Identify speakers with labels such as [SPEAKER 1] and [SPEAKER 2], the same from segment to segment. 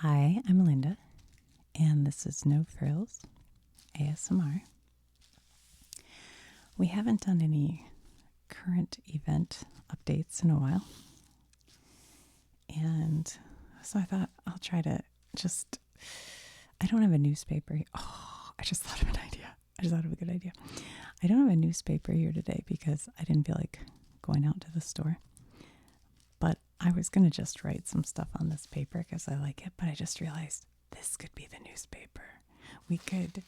[SPEAKER 1] Hi, I'm Linda, and this is No Frills ASMR. We haven't done any current event updates in a while, and so I thought I'll try to I don't have a newspaper. Oh, I just thought of an idea. I just thought of a good idea. I don't have a newspaper here today because I didn't feel like going out to the store. But I was going to just write some stuff on this paper because I like it, but I just realized this could be the newspaper. We could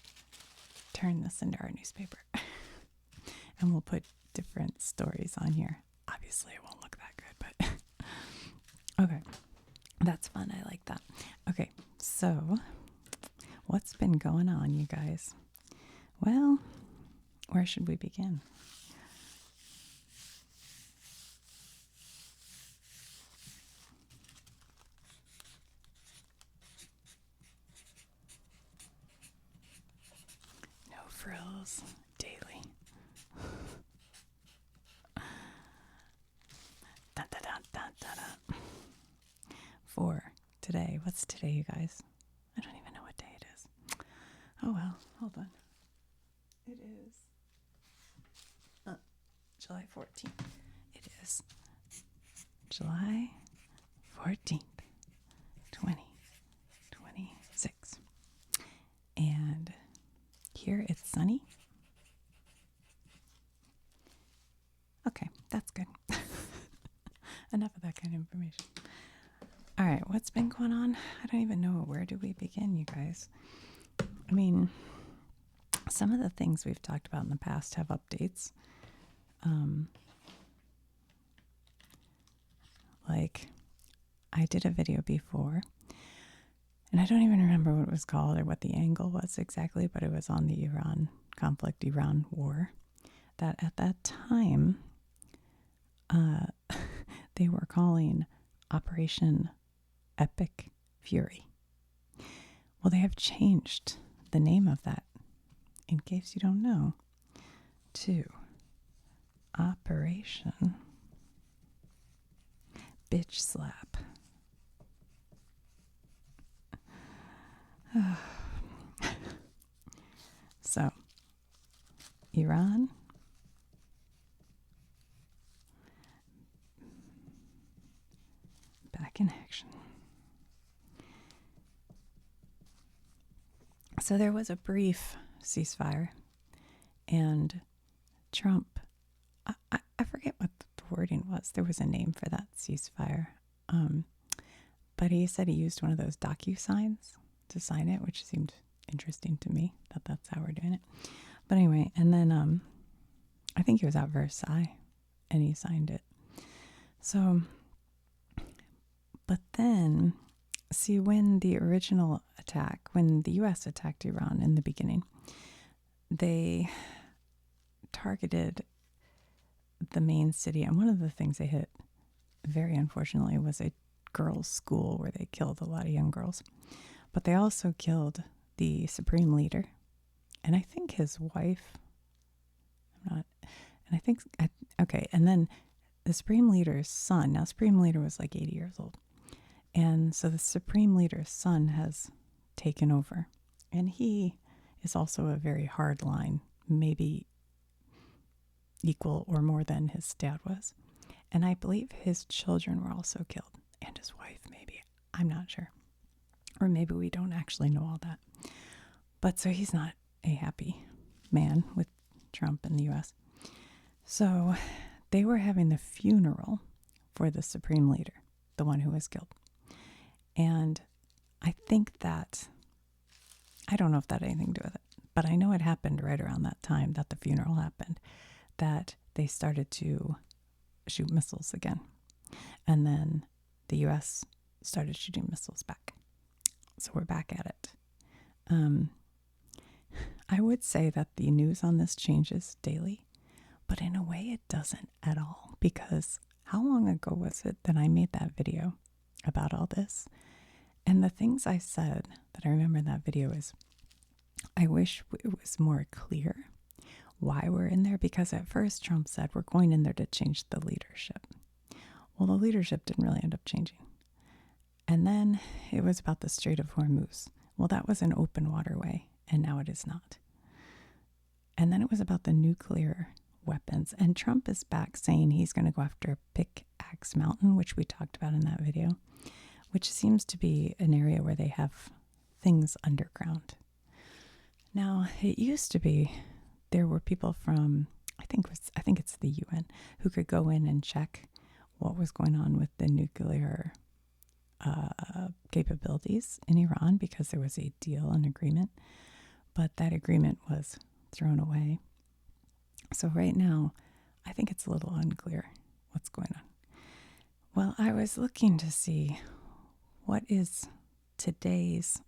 [SPEAKER 1] turn this into our newspaper and we'll put different stories on here. Obviously, it won't look that good, but okay. That's fun. I like that. Okay, so what's been going on, you guys? Well, where should we begin? No Frills Daily. Dun, dun, dun, dun, dun, dun. For today, what's today, you guys? I don't even know what day it is. Oh well, hold on. It is July 14th. It is July 14th, 2026. And here it's sunny. Okay, that's good. Enough of that kind of information. All right, what's been going on? I don't even know. Where do we begin, you guys? I mean, some of the things we've talked about in the past have updates. Like, I did a video before, and I don't even remember what it was called or what the angle was exactly, but it was on the Iran conflict, Iran war, that at that time, they were calling Operation Epic Fury. Well, they have changed the name of that, in case you don't know, to Operation Bitch Slap. So, Iran back in action. So there was a brief ceasefire, and Trump, I forget what the wording was. There was a name for that ceasefire. But he said he used one of those DocuSigns to sign it, which seemed interesting to me, that that's how we're doing it. But anyway, and then I think he was at Versailles and he signed it. So, but then, see, when the original attack, when the U.S. attacked Iran in the beginning, they targeted the main city. And one of the things they hit, very unfortunately, was a girls' school where they killed a lot of young girls. But they also killed the supreme leader, and I think his wife. And then the supreme leader's son. Now, supreme leader was like 80 years old, and so the supreme leader's son has taken over, and he is also a very hard line, maybe equal or more than his dad was. And I believe his children were also killed, and his wife, maybe. I'm not sure. Or maybe we don't actually know all that. But so he's not a happy man with Trump in the U.S. So they were having the funeral for the supreme leader, the one who was killed. And I think that, I don't know if that had anything to do with it, but I know it happened right around that time that the funeral happened, that they started to shoot missiles again. And then the U.S. started shooting missiles back. So we're back at it. I would say that the news on this changes daily, but in a way it doesn't at all, because how long ago was it that I made that video about all this? And the things I said that I remember in that video is, I wish it was more clear why we're in there, because at first Trump said we're going in there to change the leadership. Well, the leadership didn't really end up changing. And then it was about the Strait of Hormuz. Well, that was an open waterway, and now it is not. And then it was about the nuclear weapons. And Trump is back saying he's going to go after Pickaxe Mountain, which we talked about in that video, which seems to be an area where they have things underground. Now, it used to be there were people from, I think it's the UN, who could go in and check what was going on with the nuclear capabilities in Iran, because there was a deal, an agreement, but that agreement was thrown away. So right now, I think it's a little unclear what's going on. Well, I was looking to see what is today's,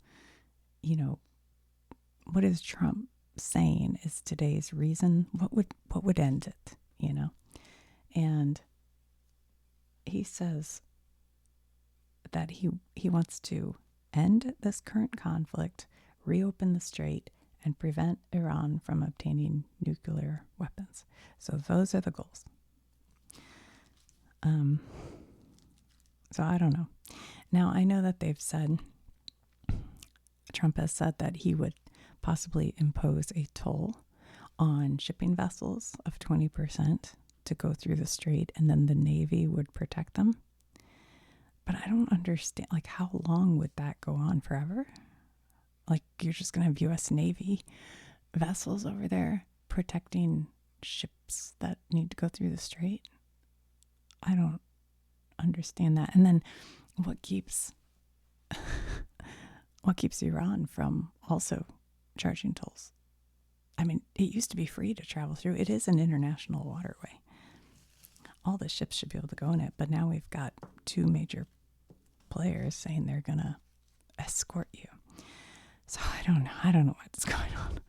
[SPEAKER 1] what is Trump saying is today's reason? What would end it, And he says that he wants to end this current conflict, reopen the strait, and prevent Iran from obtaining nuclear weapons. So those are the goals. So I don't know. Now, I know that Trump has said that he would possibly impose a toll on shipping vessels of 20% to go through the strait, and then the Navy would protect them. But I don't understand, how long would that go on? Forever? You're just going to have U.S. Navy vessels over there protecting ships that need to go through the strait? I don't understand that. And then what keeps Iran from also charging tolls? I mean, it used to be free to travel through. It is an international waterway. All the ships should be able to go in it, but now we've got two major players saying they're going to escort you. So I don't know what's going on.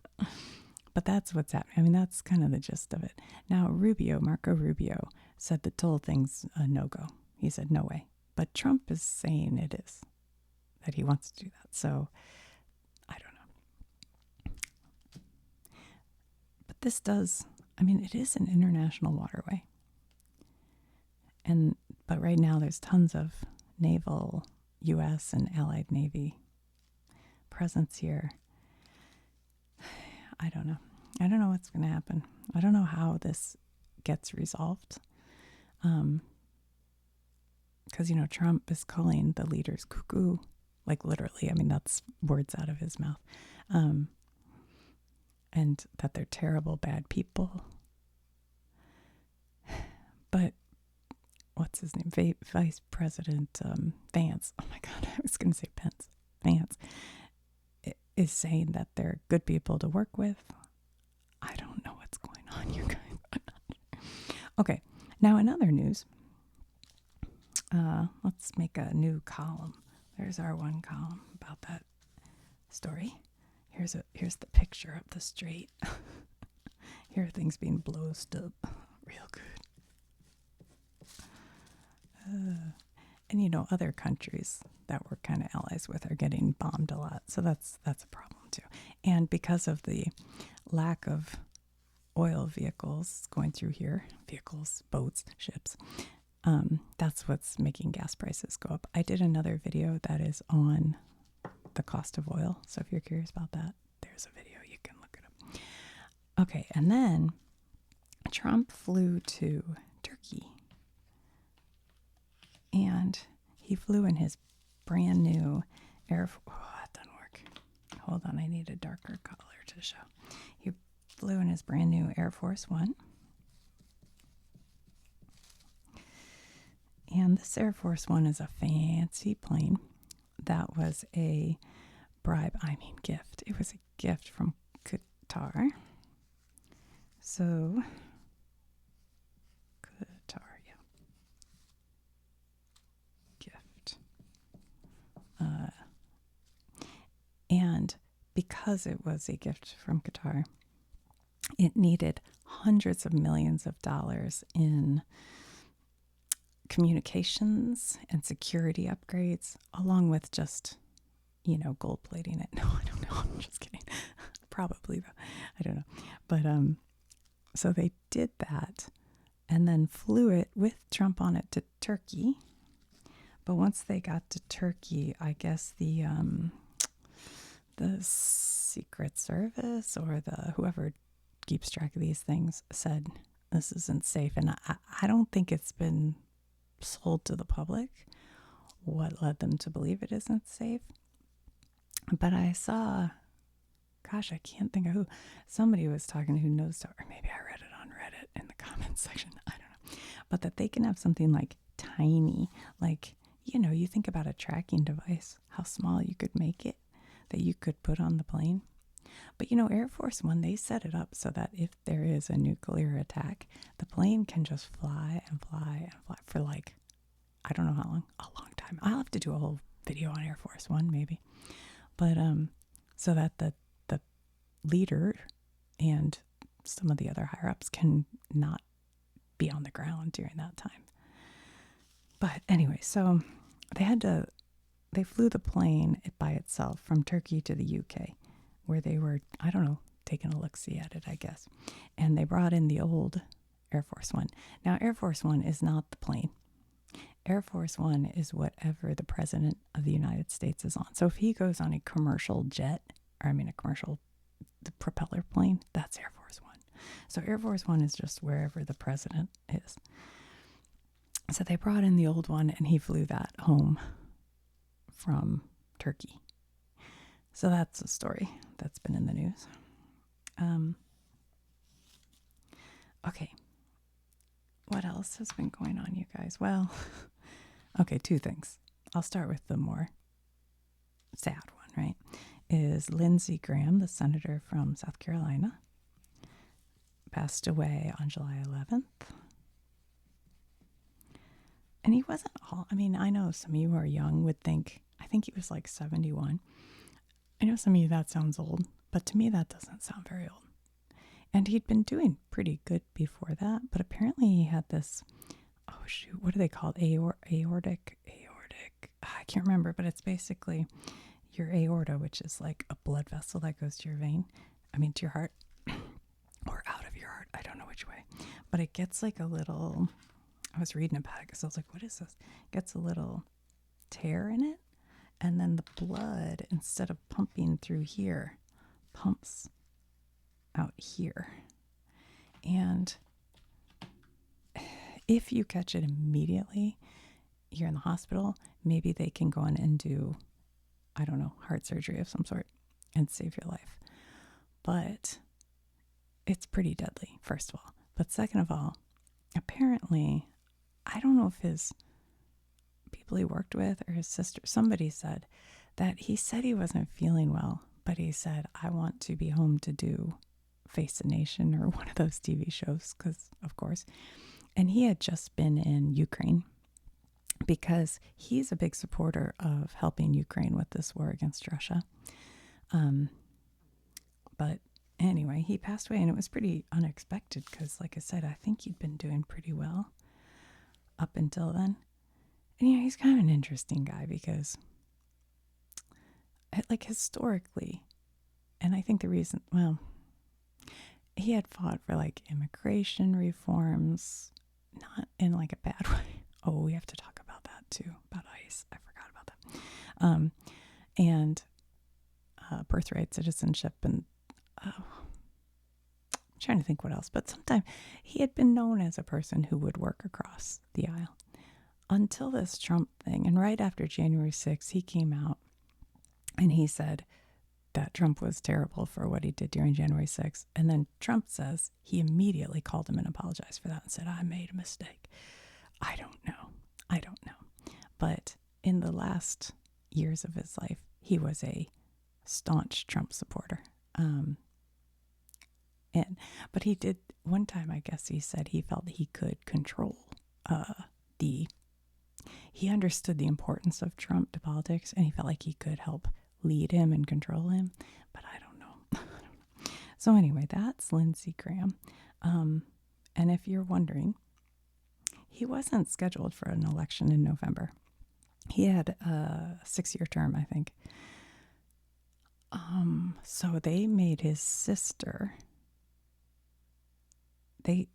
[SPEAKER 1] But that's what's happening. I mean, that's kind of the gist of it. Now, Marco Rubio, said the toll thing's a no-go. He said, no way. But Trump is saying it is, that he wants to do that. So I don't know. But it is an international waterway. But right now there's tons of naval, U.S. and allied Navy presence here. I don't know. I don't know what's going to happen. I don't know how this gets resolved. Because, Trump is calling the leaders cuckoo, literally. I mean, that's words out of his mouth. And that they're terrible, bad people. But what's his name? Vice President Vance. Oh my God, I was going to say Pence. Vance is saying that they're good people to work with. I don't know what's going on, you guys. Okay, now in other news, let's make a new column. There's our one column about that story. Here's the picture of the strait. Here are things being blowed up real good. And other countries that we're kind of allies with are getting bombed a lot, so that's a problem too. And because of the lack of oil vehicles going through here, boats, ships, that's what's making gas prices go up. I did another video that is on the cost of oil, so if you're curious about that, there's a video, you can look it up. Okay, and then Trump flew to Turkey. And he flew in his brand new that doesn't work. Hold on, I need a darker color to show. He flew in his brand new Air Force One. And this Air Force One is a fancy plane. That was a gift. It was a gift from Qatar. So, Qatar, yeah. Gift. And because it was a gift from Qatar, it needed hundreds of millions of dollars in communications and security upgrades, along with just, gold plating it. No, I don't know. I'm just kidding. Probably, though. I don't know. But so they did that and then flew it with Trump on it to Turkey. But once they got to Turkey, I guess the Secret Service or the whoever keeps track of these things said this isn't safe. And I don't think it's been sold to the public what led them to believe it isn't safe. But I saw, gosh, I can't think of who. Somebody was talking who knows, or maybe I read it on Reddit in the comments section. I don't know. But that they can have something like tiny, like, you think about a tracking device, how small you could make it that you could put on the plane. But Air Force One, they set it up so that if there is a nuclear attack, the plane can just fly and fly and fly for like, I don't know how long, a long time. I'll have to do a whole video on Air Force One maybe. But so that the leader and some of the other higher ups can not be on the ground during that time. But anyway, so they flew the plane by itself from Turkey to the UK, where they were, I don't know, taking a look-see at it, I guess. And they brought in the old Air Force One. Now, Air Force One is not the plane. Air Force One is whatever the President of the United States is on. So if he goes on a commercial jet, the propeller plane, that's Air Force One. So Air Force One is just wherever the president is. So they brought in the old one, and he flew that home from Turkey. So that's a story that's been in the news. Okay. What else has been going on, you guys? Well, okay, two things. I'll start with the more sad one, right? Is Lindsey Graham, the senator from South Carolina, passed away on July 11th. And he wasn't all, I know some of you who are young would think, I think he was like 71. I know some of you that sounds old, but to me that doesn't sound very old. And he'd been doing pretty good before that, but apparently he had this, what are they called? Aortic, I can't remember, but it's basically your aorta, which is like a blood vessel that goes to your vein, to your heart, or out of your heart, I don't know which way, but it gets like a little, I was reading about it because I was like, what is this? It gets a little tear in it, and then the blood, instead of pumping through here, pumps out here. And if you catch it immediately, you're in the hospital, maybe they can go on and do, I don't know, heart surgery of some sort and save your life. But it's pretty deadly, first of all. But second of all, apparently, I don't know if his people he worked with or his sister, somebody said that he said he wasn't feeling well, but he said, I want to be home to do Face the Nation or one of those TV shows, because of course. And he had just been in Ukraine because he's a big supporter of helping Ukraine with this war against Russia. But anyway, he passed away, and it was pretty unexpected because, like I said, I think he'd been doing pretty well up until then. And he's kind of an interesting guy because, like, historically, and I think the reason, he had fought for like immigration reforms, not in like a bad way. Oh, we have to talk about that too, about ICE. I forgot about that. And birthright citizenship, and I'm trying to think what else. But sometime he had been known as a person who would work across the aisle until this Trump thing. And right after January 6th, he came out and he said that Trump was terrible for what he did during January 6th. And then Trump says he immediately called him and apologized for that and said, I made a mistake. I don't know. But in the last years of his life, he was a staunch Trump supporter. But he did, one time, I guess he said he felt he could control he understood the importance of Trump to politics, and he felt like he could help lead him and control him, but I don't know. So anyway, that's Lindsey Graham. And if you're wondering, he wasn't scheduled for an election in November. He had a 6-year term, I think. So they made his sister, they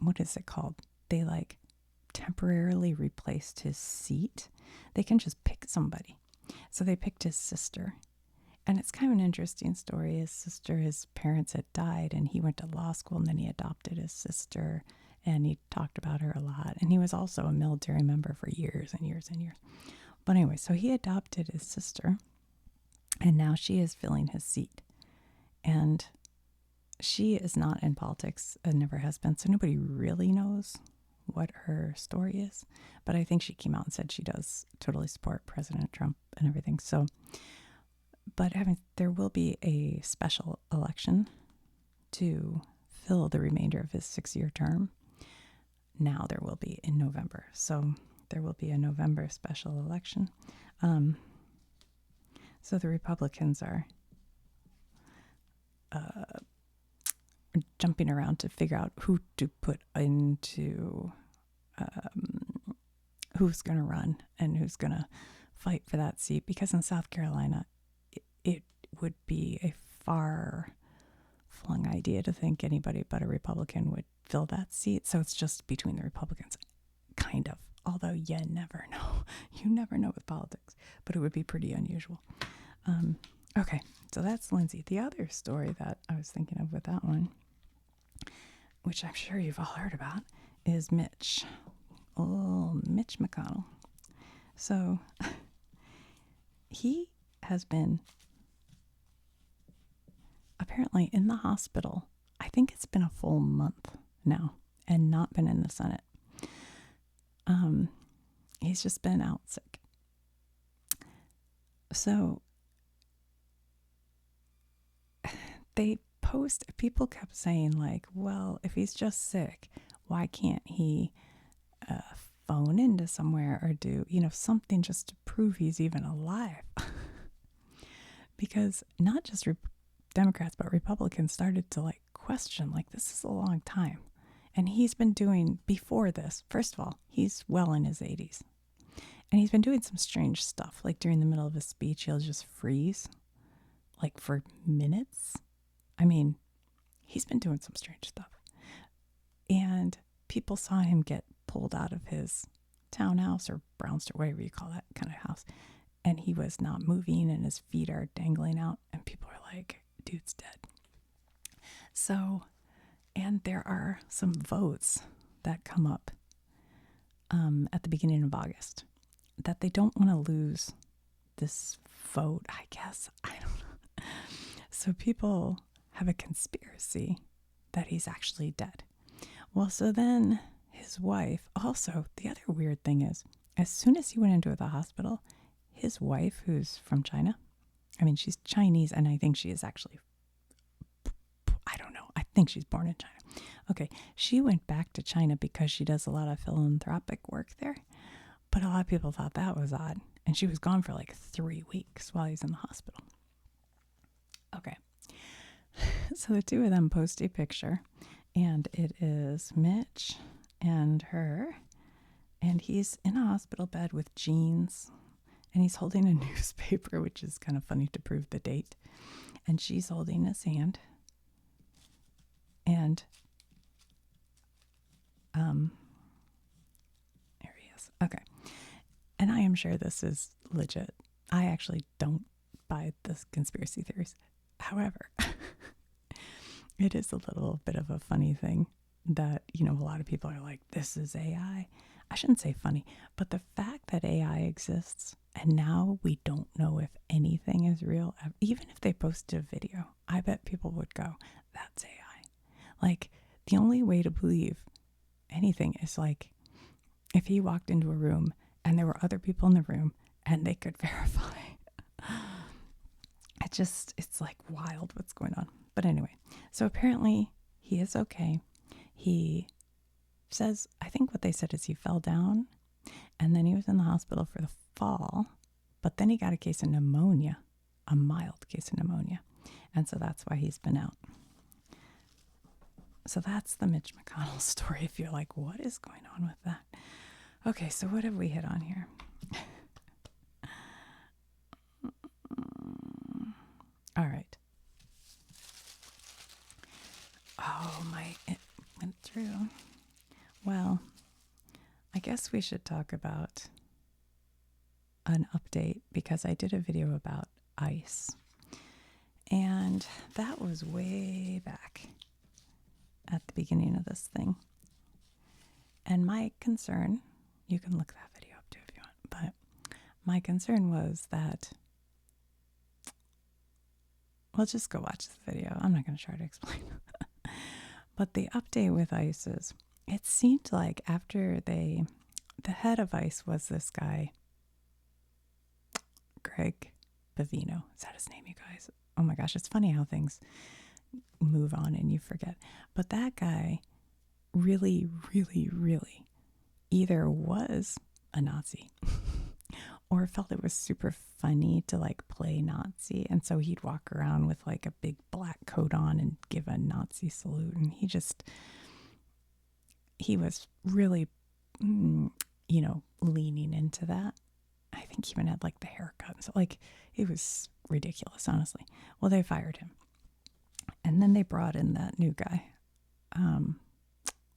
[SPEAKER 1] what is it called? They like temporarily replaced his seat. They can just pick somebody. So they picked his sister. And it's kind of an interesting story. His parents had died, and he went to law school, and then he adopted his sister, and he talked about her a lot. And he was also a military member for years and years and years. But anyway, so he adopted his sister, and now she is filling his seat. And she is not in politics and never has been, so nobody really knows what her story is. But I think she came out and said she does totally support President Trump and everything. So, but there will be a special election to fill the remainder of his 6-year term. Now there will be in November. So there will be a November special election. So the Republicans are jumping around to figure out who to put into, who's going to run and who's going to fight for that seat. Because in South Carolina, it would be a far-flung idea to think anybody but a Republican would fill that seat. So it's just between the Republicans, kind of. Although you never know. You never know with politics. But it would be pretty unusual. Okay, so that's Lindsay. The other story that I was thinking of with that one, which I'm sure you've all heard about, is Mitch. Oh, Mitch McConnell. So he has been apparently in the hospital. I think it's been a full month now and not been in the Senate. He's just been out sick. So people kept saying like, well, if he's just sick, why can't he phone into somewhere or do, something just to prove he's even alive? Because not just Democrats, but Republicans started to like question, like, this is a long time. And he's been doing, before this, first of all, he's well in his 80s. And he's been doing some strange stuff. Like during the middle of a speech, he'll just freeze, like for minutes. I mean, he's been doing some strange stuff. And people saw him get pulled out of his townhouse or brownstone, whatever you call that kind of house. And he was not moving and his feet are dangling out. And people are like, dude's dead. So, and there are some votes that come up at the beginning of August that they don't want to lose this vote, I guess. I don't know. So people have a conspiracy that he's actually dead. Well, so then his wife, also, the other weird thing is, as soon as he went into the hospital, his wife, who's from China, I mean, she's Chinese, and I think she is actually, I don't know, I think she's born in China. Okay, she went back to China because she does a lot of philanthropic work there. But a lot of people thought that was odd. And she was gone for like 3 weeks while he's in the hospital. Okay. So the two of them post a picture. And it is Mitch and her. And he's in a hospital bed with jeans. And he's holding a newspaper, which is kind of funny to prove the date. And she's holding his hand. And there he is. Okay. And I am sure this is legit. I actually don't buy this conspiracy theories. However, it is a little bit of a funny thing that, a lot of people are like, this is AI. I shouldn't say funny, but the fact that AI exists and now we don't know if anything is real, even if they posted a video, I bet people would go, that's AI. Like, the only way to believe anything is like if he walked into a room and there were other people in the room and they could verify. It's like wild what's going on. But anyway, so apparently he is okay. He says, I think what they said is he fell down and then he was in the hospital for the fall, but then he got a case of pneumonia, a mild case of pneumonia. And so that's why he's been out. So that's the Mitch McConnell story. If you're like, what is going on with that? Okay, so what have we hit on here? All right. Oh, it went through. Well, I guess guess we should talk about an update because I did a video about ice. And that was way back at the beginning of this thing. And my concern, you can look that video up too if you want, but my concern was that, well, just go watch the video. I'm not going to try to explain. But the update with ice is, it seemed like after the head of ice was this guy, Greg Bavino. Is that his name, you guys? Oh my gosh, it's funny how things move on and you forget. But that guy really, really, really either was a Nazi or felt it was super funny to like play Nazi. And so he'd walk around with like a big black coat on and give a Nazi salute. And he was really, leaning into that. I think he even had like the haircut. So like it was ridiculous, honestly. Well, they fired him. And then they brought in that new guy,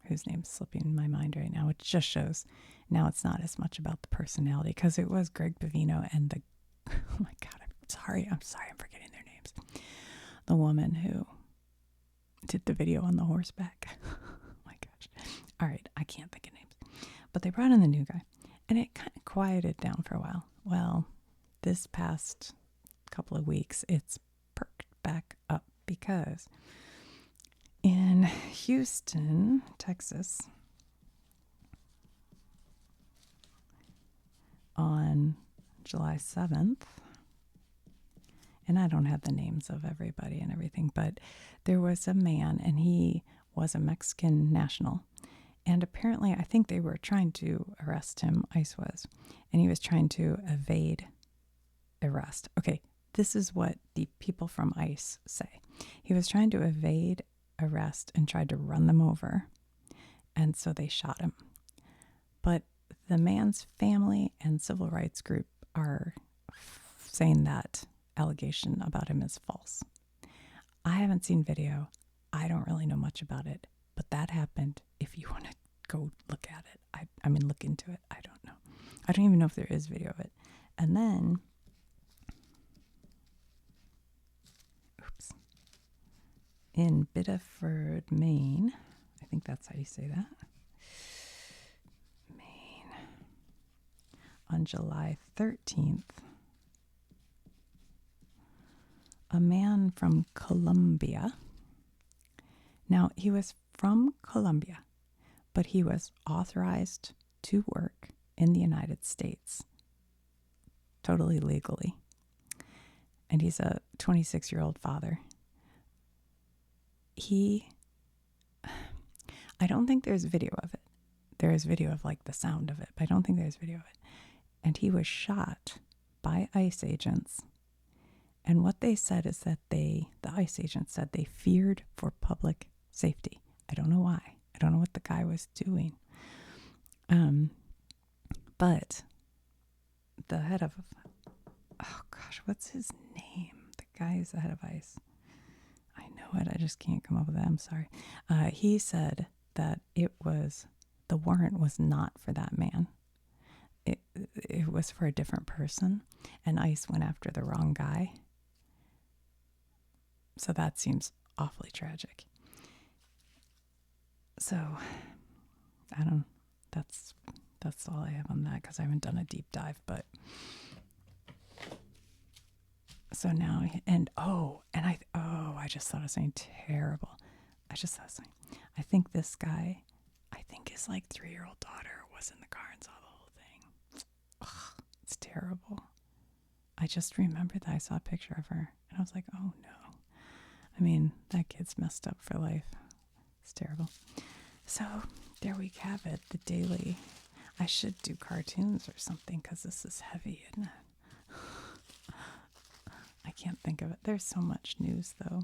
[SPEAKER 1] whose name's slipping my mind right now, which just shows now it's not as much about the personality, because it was Greg Bavino and oh my God, I'm sorry, I'm forgetting their names. The woman who did the video on the horseback. Oh my gosh. All right, I can't think of names. But they brought in the new guy, and it kind of quieted down for a while. Well, this past couple of weeks, it's perked back up because in Houston, Texas, on July 7th, and I don't have the names of everybody and everything, but there was a man, and he was a Mexican national. And apparently, I think they were trying to arrest him, ICE was, and he was trying to evade arrest. Okay, this is what the people from ICE say. He was trying to evade arrest and tried to run them over, and so they shot him. But the man's family and civil rights group are saying that allegation about him is false. I haven't seen video. I don't really know much about it, but that happened. If you want to go look at it, I mean, look into it. I don't know. I don't even know if there is video of it. And then, in Biddeford, Maine, I think that's how you say that, Maine, on July 13th, a man from Colombia. Now, he was from Colombia, but he was authorized to work in the United States, totally legally. And he's a 26-year-old father. I don't think there's video of it. There is video of like the sound of it, but I don't think there's video of it. And he was shot by ICE agents. And what they said is that the ICE agents said they feared for public safety. I don't know why. I don't know what the guy was doing. But the head of, oh gosh, what's his name? The guy who's the head of ICE. I know it. I just can't come up with it. I'm sorry. He said that the warrant was not for that man. It was for a different person, and ICE went after the wrong guy. So that seems awfully tragic. So, that's all I have on that, because I haven't done a deep dive, but so now, I just thought of something terrible. I think this guy, his like 3-year-old daughter was in the car and saw the whole thing. Ugh, it's terrible. I just remembered that I saw a picture of her, and I was like, oh no. I mean, that kid's messed up for life. It's terrible. So there we have it, the daily. I should do cartoons or something, because this is heavy, isn't it? I can't think of it. There's so much news, though.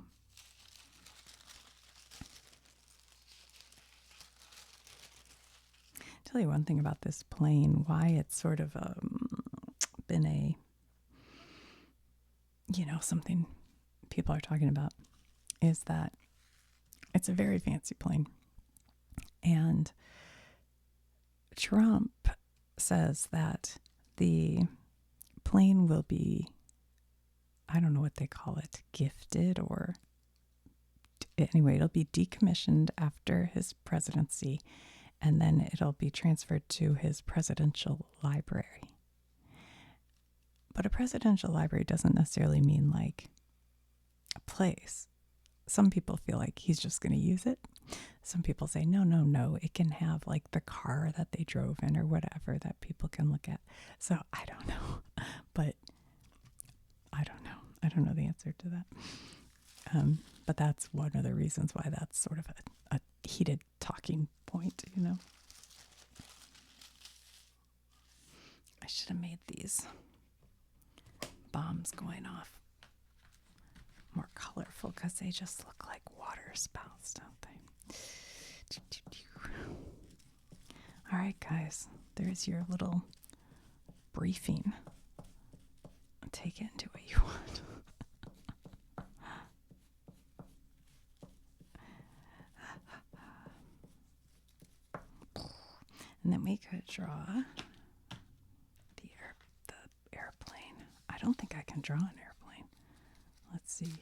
[SPEAKER 1] Tell you one thing about this plane, why it's sort of been a, something people are talking about, is that it's a very fancy plane. And Trump says that the plane will be, I don't know what they call it, gifted, or anyway, it'll be decommissioned after his presidency, and then it'll be transferred to his presidential library. But a presidential library doesn't necessarily mean like a place. Some people feel like he's just going to use it. Some people say, no, no, no, it can have like the car that they drove in or whatever that people can look at. So I don't know, but I don't know. I don't know the answer to that. But that's one of the reasons why that's sort of a heated talking point, you know. I should have made these bombs going off more colorful because they just look like water spouts, don't they? All right, guys, there's your little briefing. Take it and do what you want. And then we could draw the airplane. I don't think I can draw an airplane. Let's see.